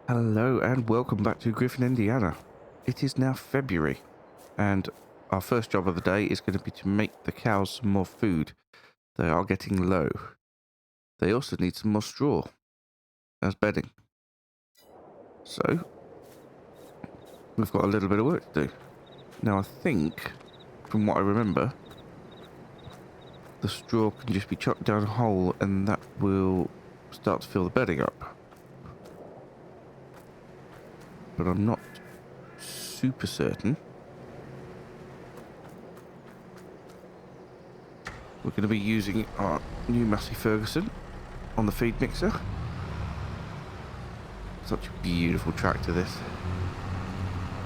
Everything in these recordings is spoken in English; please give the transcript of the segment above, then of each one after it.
Hello and welcome back to Griffin, Indiana. It is now February and our first job of the day is going to be to make the cows some more food. They are getting low. They also need some more straw as bedding. So, we've got a little bit of work to do. Now I think, from what I remember, the straw can just be chucked down a hole and that will start to fill the bedding up. But I'm not super certain. We're going to be using our new Massey Ferguson on the feed mixer. Such a beautiful tractor, this.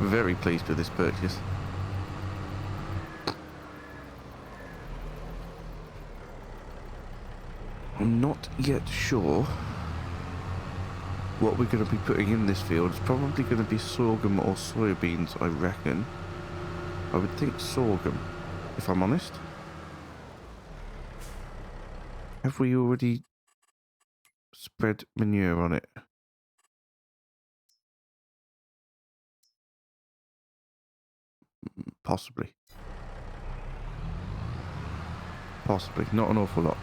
Very pleased with this purchase. I'm not yet sure what we're going to be putting in this field. It's probably going to be sorghum or soybeans, I reckon. I would think sorghum, if I'm honest. Have we already spread manure on it? Possibly. Possibly. Not an awful lot.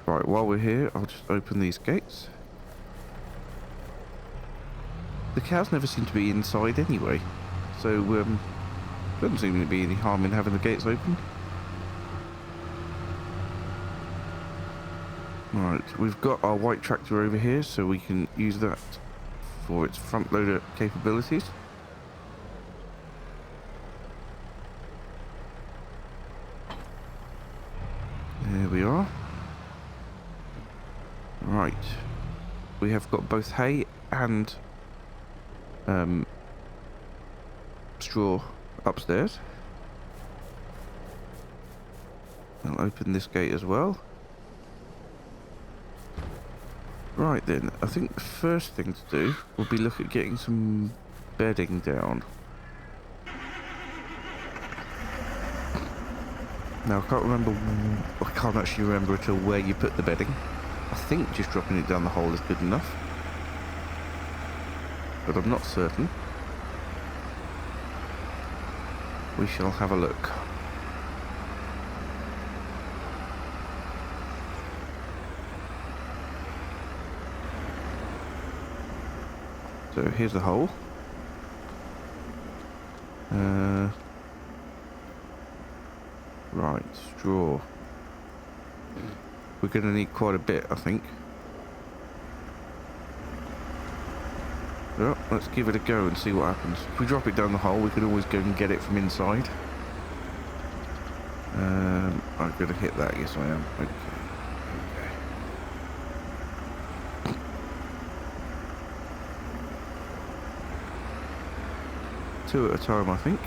Right, while we're here, I'll just open these gates. The cows never seem to be inside anyway, so doesn't seem to be any harm in having the gates open. Right, we've got our white tractor over here, so we can use that for its front loader capabilities. There we are. Right, we have got both hay and straw upstairs. I'll open this gate as well. Right then, I think the first thing to do will be look at getting some bedding down. Now I can't actually remember at all where you put the bedding. I think just dropping it down the hole is good enough, but I'm not certain. We shall have a look. So here's the hole. Right, straw. We're going to need quite a bit, I think. Well, let's give it a go and see what happens. If we drop it down the hole, we can always go and get it from inside. I'm going to hit that, yes I am. Okay. Two at a time, I think.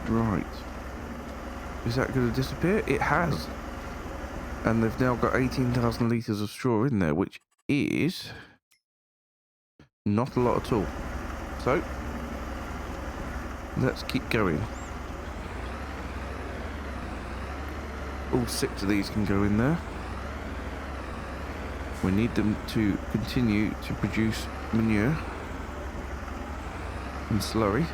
Right. Is that going to disappear? It has. And they've now got 18,000 litres of straw in there, which is not a lot at all. So, let's keep going. All 6 of these can go in there. We need them to continue to produce manure and slurry.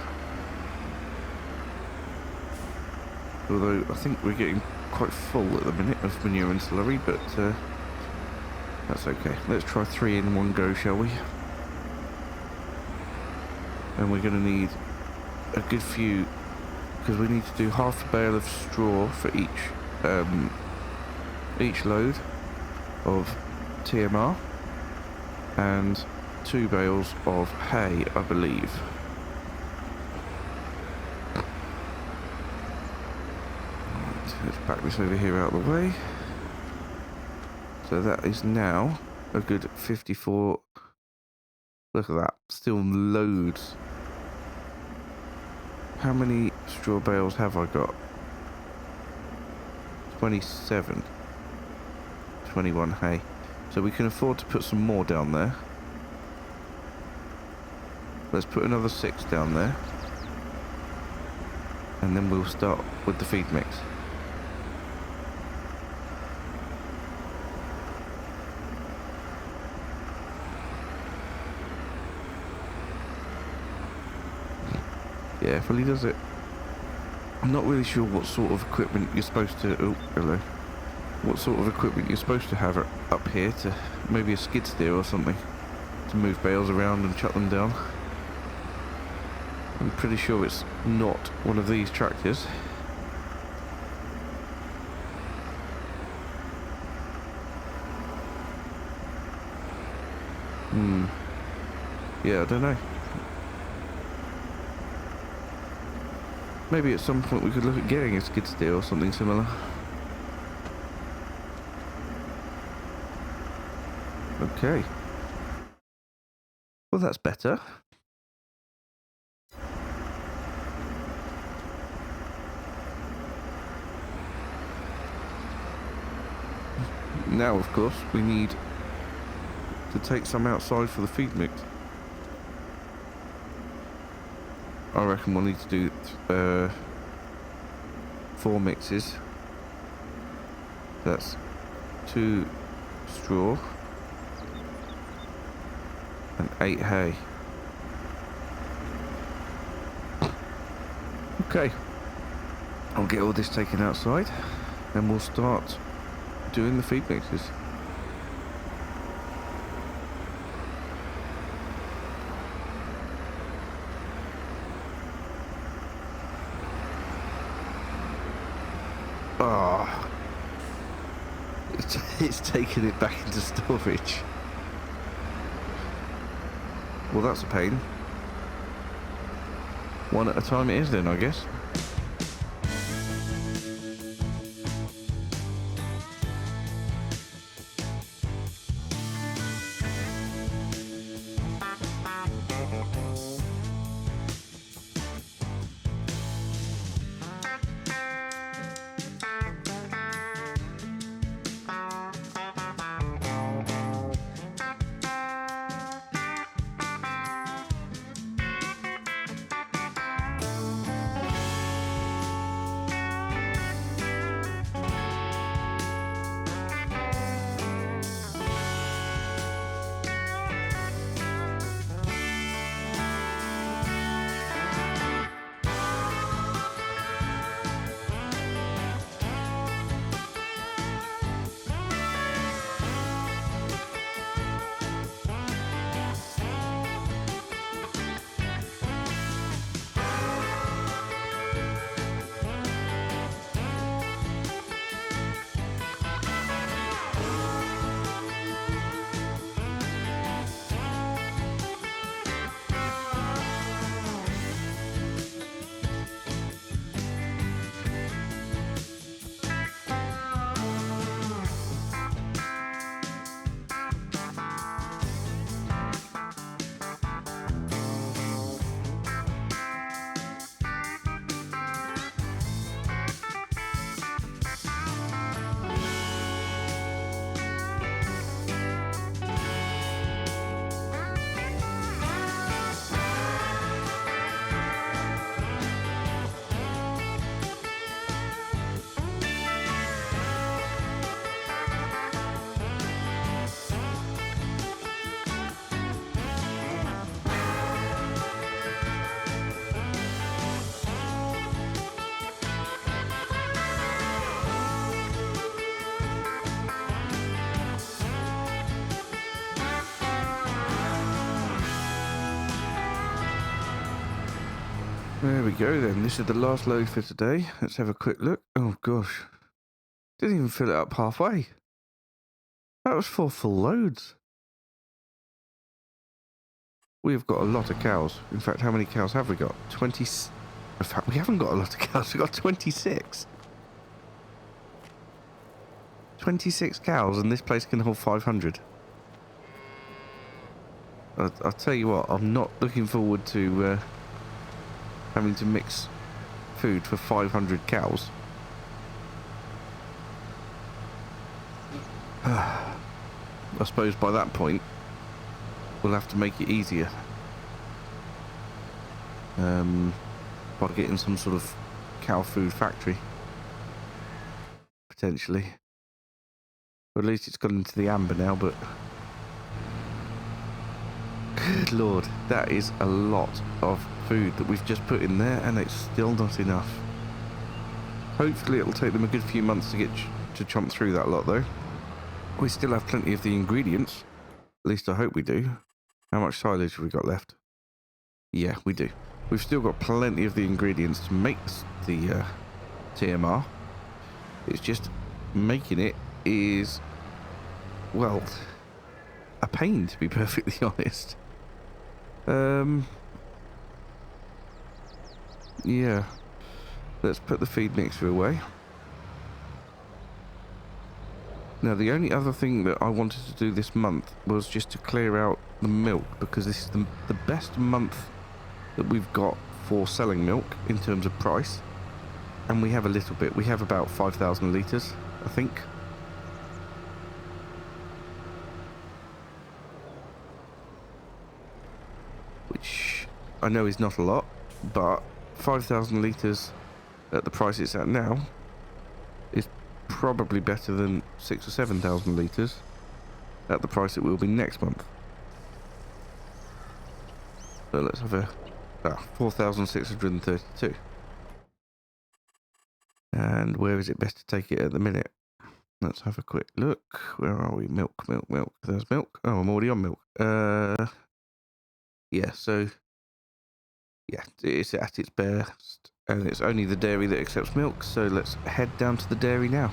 Although I think we're getting quite full at the minute of manure and slurry, but that's okay. Let's try 3 in one go, shall we? And we're going to need a good few, because we need to do half a bale of straw for each load of TMR and 2 bales of hay, I believe. Right, let's back this over here out of the way. So that is now a good 54. Look at that, still loads. How many straw bales have I got? 27. 21 hay. So we can afford to put some more down there. Let's put another 6 down there. And then we'll start with the feed mix. Yeah, fully does it. I'm not really sure what sort of equipment you're supposed to... Oh, hello. What sort of equipment you're supposed to have up here to... Maybe a skid steer or something. To move bales around and chuck them down. I'm pretty sure it's not one of these tractors. Yeah, I don't know. Maybe at some point we could look at getting a skid steer or something similar. Okay. Well, that's better. Now, of course, we need to take some outside for the feed mix. I reckon we'll need to do 4 mixes. That's 2 straw and 8 hay. Okay, I'll get all this taken outside and we'll start doing the feed mixes. Ah, it's taken it back into storage. Well, that's a pain. One at a time it is then, I guess. There we go then. This is the last load for today. Let's have a quick look. Oh gosh. Didn't even fill it up halfway. That was 4 full loads. We've got a lot of cows. In fact, how many cows have we got? 20. In fact, we haven't got a lot of cows. We've got 26. 26 cows and this place can hold 500. I'll tell you what, I'm not looking forward to having to mix food for 500 cows. I suppose by that point, we'll have to make it easier. By getting some sort of cow food factory. Potentially. Or at least it's gone into the amber now, but... Good lord, that is a lot of food that we've just put in there, and it's still not enough. Hopefully it'll take them a good few months to get to chomp through that lot, though. We still have plenty of the ingredients. At least I hope we do. How much silage have we got left? Yeah, we do. We've still got plenty of the ingredients to make the TMR. It's just making it is, well, a pain, to be perfectly honest. Yeah. Let's put the feed mixer away. Now, the only other thing that I wanted to do this month was just to clear out the milk, because this is the best month that we've got for selling milk in terms of price. And we have a little bit. We have about 5,000 litres, I think. Which I know is not a lot, but 5,000 litres at the price it's at now is probably better than 6,000 or 7,000 litres at the price it will be next month. So let's have a 4,632. And where is it best to take it at the minute? Let's have a quick look. Where are we? Milk. There's milk. Oh, I'm already on milk. Yeah, so yeah, it's at its best, and it's only the dairy that accepts milk, so let's head down to the dairy now.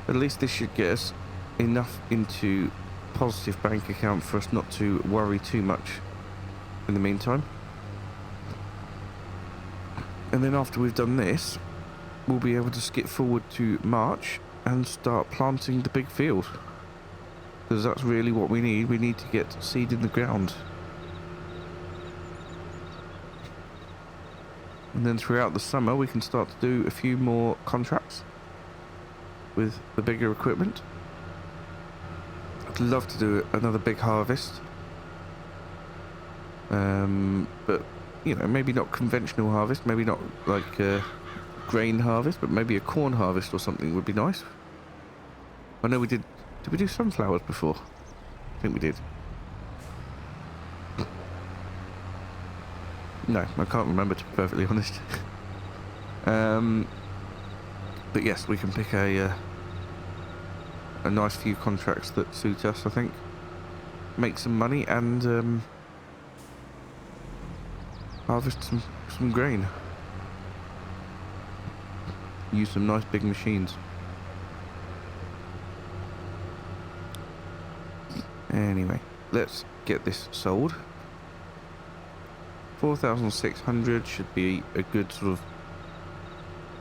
At least this should get us enough into positive bank account for us not to worry too much in the meantime. And then after we've done this, we'll be able to skip forward to March and start planting the big field. Because that's really what we need. We need to get seed in the ground. And then throughout the summer, we can start to do a few more contracts with the bigger equipment. I'd love to do another big harvest. But, you know, maybe not conventional harvest. Maybe not like grain harvest, but maybe a corn harvest or something would be nice. I know we did... Did we do sunflowers before? I think we did. No, I can't remember, to be perfectly honest. But yes, we can pick a nice few contracts that suit us, I think. Make some money and harvest some grain. Use some nice big machines. Anyway, let's get this sold. 4,600 should be a good sort of...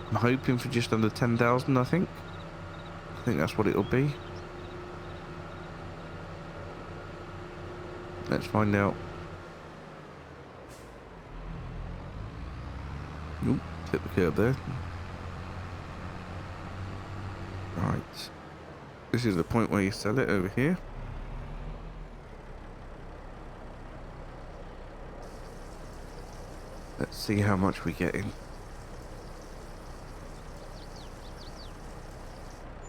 I'm hoping for just under 10,000, I think. I think that's what it'll be. Let's find out. Oop, hit the curb there. Right. This is the point where you sell it over here. Let's see how much we get in.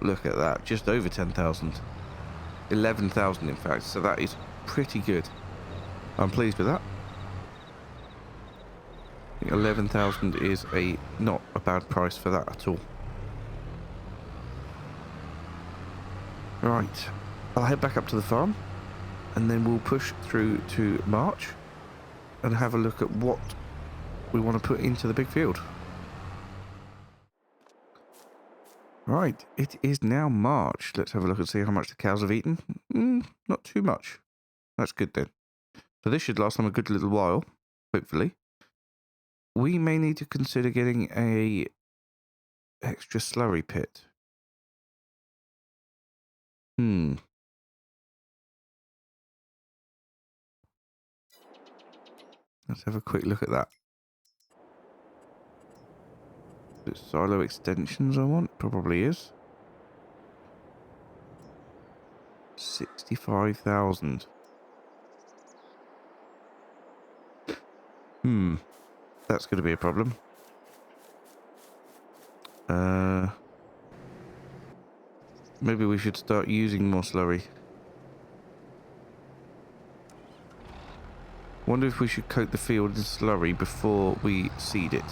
Look at that, just over 10,000. 11,000 in fact, so that is pretty good. I'm pleased with that. I think 11,000 is not a bad price for that at all. Right, I'll head back up to the farm and then we'll push through to March and have a look at what we want to put into the big field. Right, it is now March. Let's have a look and see how much the cows have eaten. Not too much. That's good then. So this should last them a good little while, hopefully. We may need to consider getting a extra slurry pit. Let's have a quick look at that. Is it silo extensions I want? Probably is. 65,000. That's going to be a problem. Maybe we should start using more slurry. Wonder if we should coat the field in slurry before we seed it.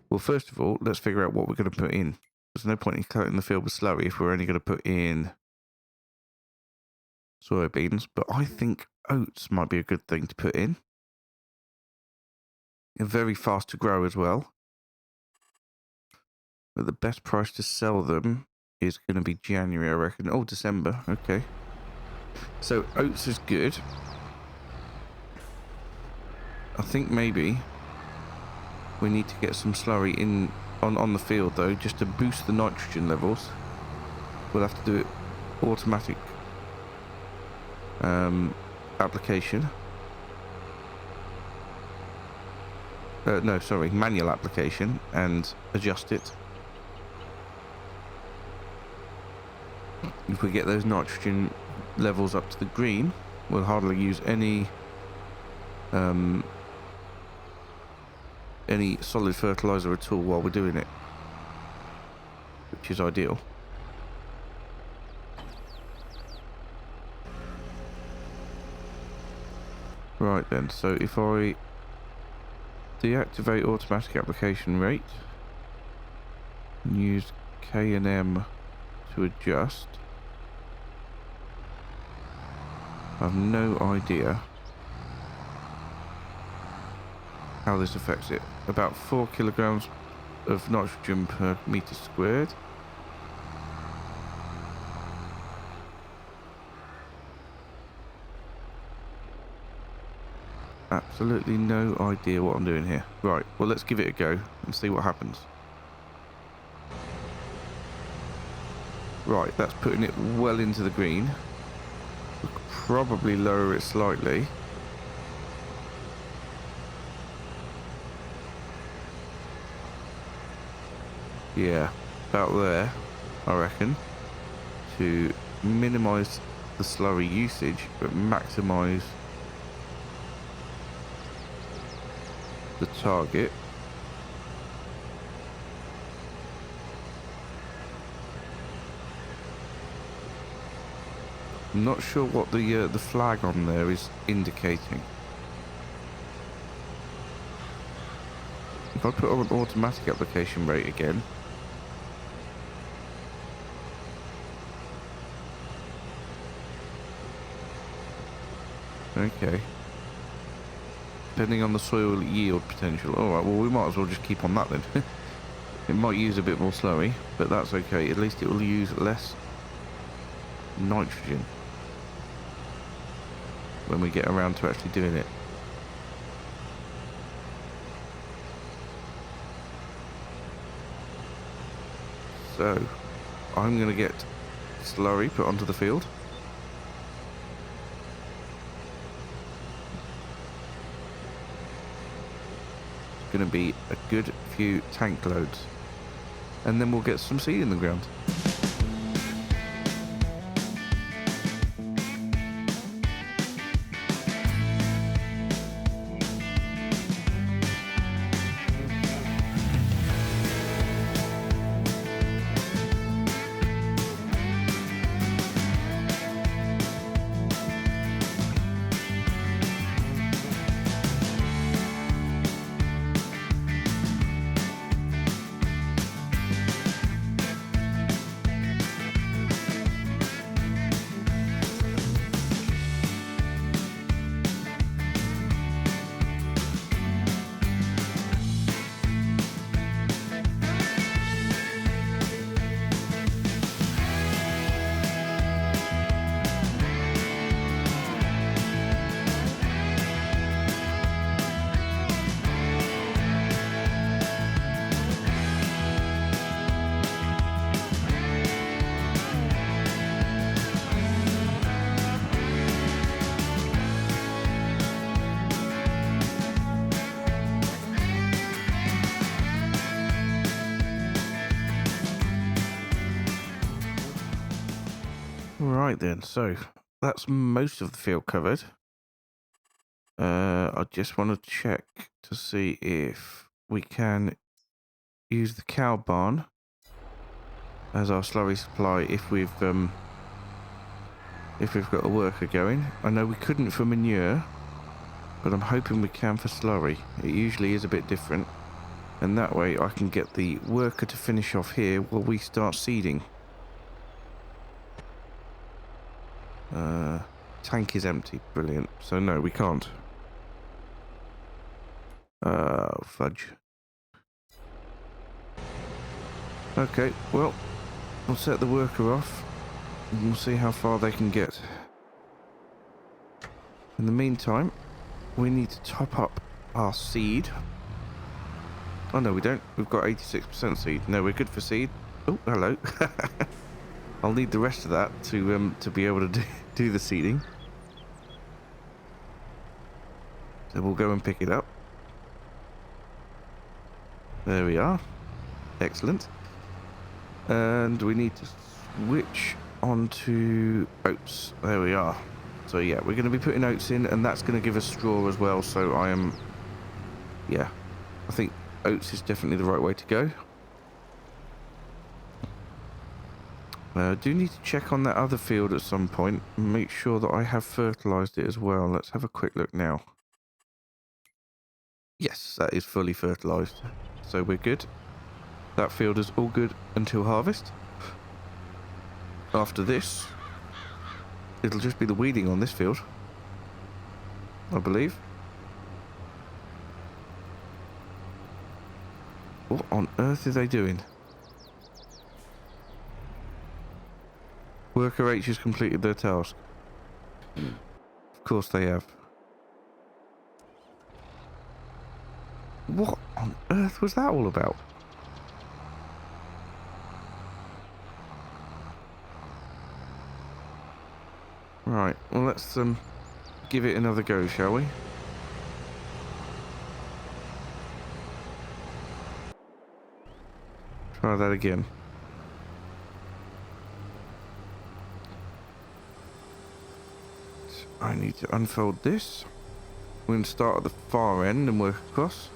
Well, first of all, let's figure out what we're going to put in. There's no point in coating the field with slurry if we're only going to put in soybeans, but I think oats might be a good thing to put in. They're very fast to grow as well. But the best price to sell them is going to be January, I reckon. Oh, December. Okay. So oats is good. I think maybe we need to get some slurry in on the field though, just to boost the nitrogen levels. We'll have to do it automatic application. No, sorry, manual application, and adjust it. If we get those nitrogen levels up to the green, we'll hardly use any solid fertilizer at all while we're doing it, which is ideal. Right then, so if I deactivate automatic application rate and use K&M to adjust, I have no idea how this affects it. About 4 kilograms of nitrogen per meter squared. Absolutely no idea what I'm doing here. Right, well, let's give it a go and see what happens. Right, that's putting it well into the green. We'll probably lower it slightly. Yeah, about there, I reckon, to minimise the slurry usage, but maximise the target. I'm not sure what the flag on there is indicating. If I put on an automatic application rate again, okay. Depending on the soil yield potential. Alright, well, we might as well just keep on that then. It might use a bit more slurry, but that's okay. At least it will use less nitrogen when we get around to actually doing it. So, I'm going to get slurry put onto the field. Going to be a good few tank loads, and then we'll get some seed in the ground. Right then, so that's most of the field covered. I just want to check to see if we can use the cow barn as our slurry supply if we've got a worker going. I know we couldn't for manure, but I'm hoping we can for slurry. It usually is a bit different, and that way I can get the worker to finish off here while we start seeding. Tank is empty. Brilliant. So no, we can't. Fudge. Okay, well, we'll set the worker off and we'll see how far they can get. In the meantime, we need to top up our seed. Oh no, we don't. We've got 86% seed. No, we're good for seed. Oh, hello. I'll need the rest of that to be able to do the seeding. So we'll go and pick it up. There we are. Excellent. And we need to switch onto oats. There we are. So yeah, we're going to be putting oats in, and that's going to give us straw as well. So I think oats is definitely the right way to go. I do need to check on that other field at some point and make sure that I have fertilised it as well. Let's have a quick look now. Yes, that is fully fertilised. So we're good. That field is all good until harvest. After this, it'll just be the weeding on this field, I believe. What on earth are they doing? Worker H has completed their task. Of course they have. What on earth was that all about? Right, well let's give it another go, shall we? Try that again. I need to unfold this. We're going to start at the far end and work across.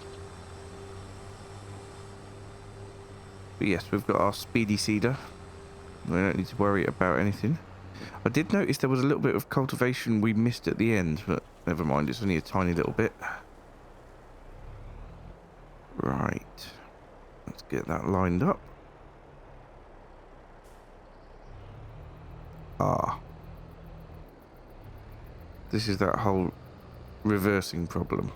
But yes, we've got our speedy seeder. We don't need to worry about anything. I did notice there was a little bit of cultivation we missed at the end, but never mind, it's only a tiny little bit. Right. Let's get that lined up. Ah. This is that whole reversing problem.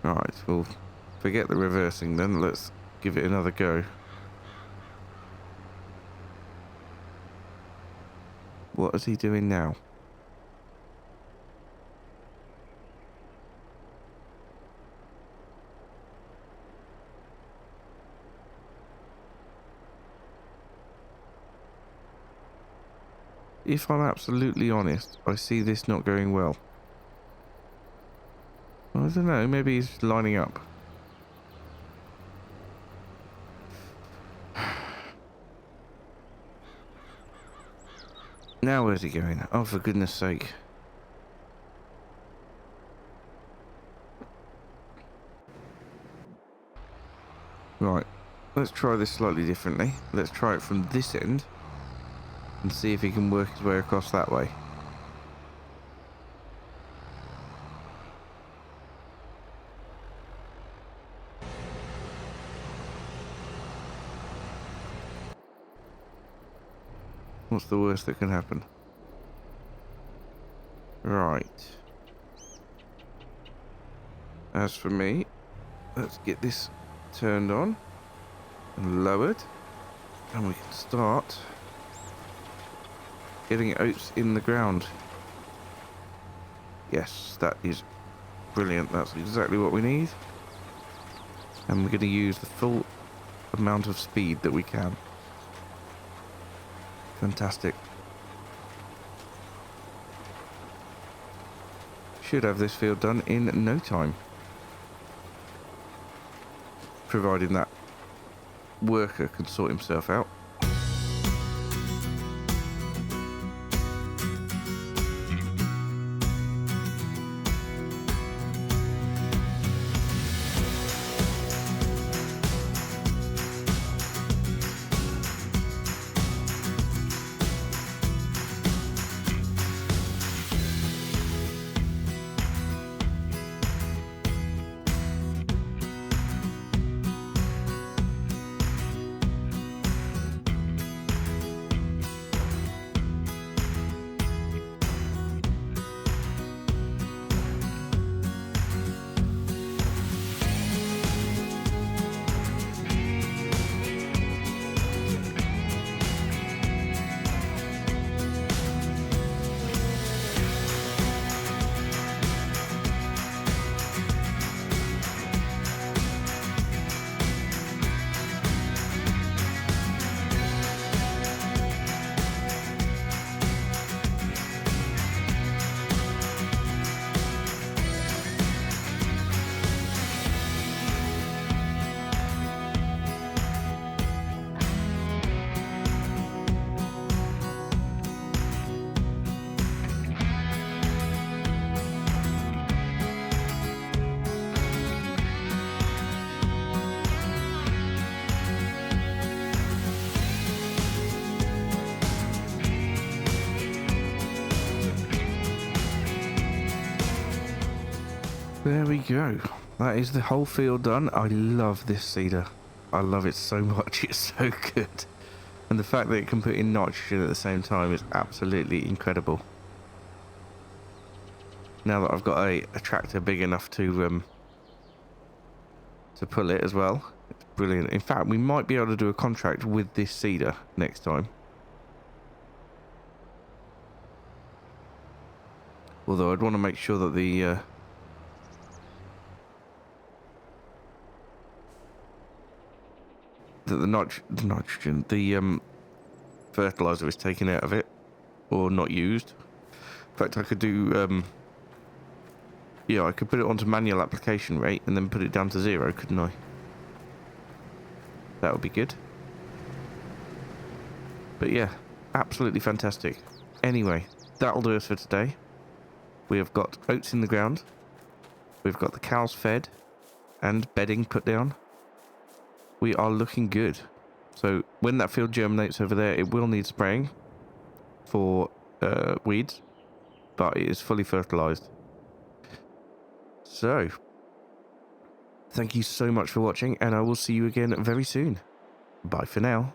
Right, we'll forget the reversing then. Let's give it another go. What is he doing now? If I'm absolutely honest, I see this not going well. I don't know, maybe he's lining up. Now where's he going? Oh, for goodness sake. Right, let's try this slightly differently. Let's try it from this end and see if he can work his way across that way. What's the worst that can happen? Right. As for me, let's get this turned on and lowered, and we can start getting oats in the ground. Yes, that is brilliant. That's exactly what we need. And we're going to use the full amount of speed that we can. Fantastic. Should have this field done in no time. Providing that worker can sort himself out. There we go. That is the whole field done. I love this seeder. I love it so much. It's so good. And the fact that it can put in nitrogen at the same time is absolutely incredible. Now that I've got a tractor big enough to pull it as well, it's brilliant. In fact, we might be able to do a contract with this seeder next time. Although I'd want to make sure that the nitrogen, the fertilizer is taken out of it or not used. In fact, I could do yeah, I could put it onto manual application rate and then put it down to 0, couldn't I? That would be good. But yeah, absolutely fantastic. Anyway, that'll do us for today. We have got oats in the ground. We've got the cows fed and bedding put down. We are looking good. So when that field germinates over there, it will need spraying for weeds, but it is fully fertilized. So, thank you so much for watching, and I will see you again very soon. Bye for now.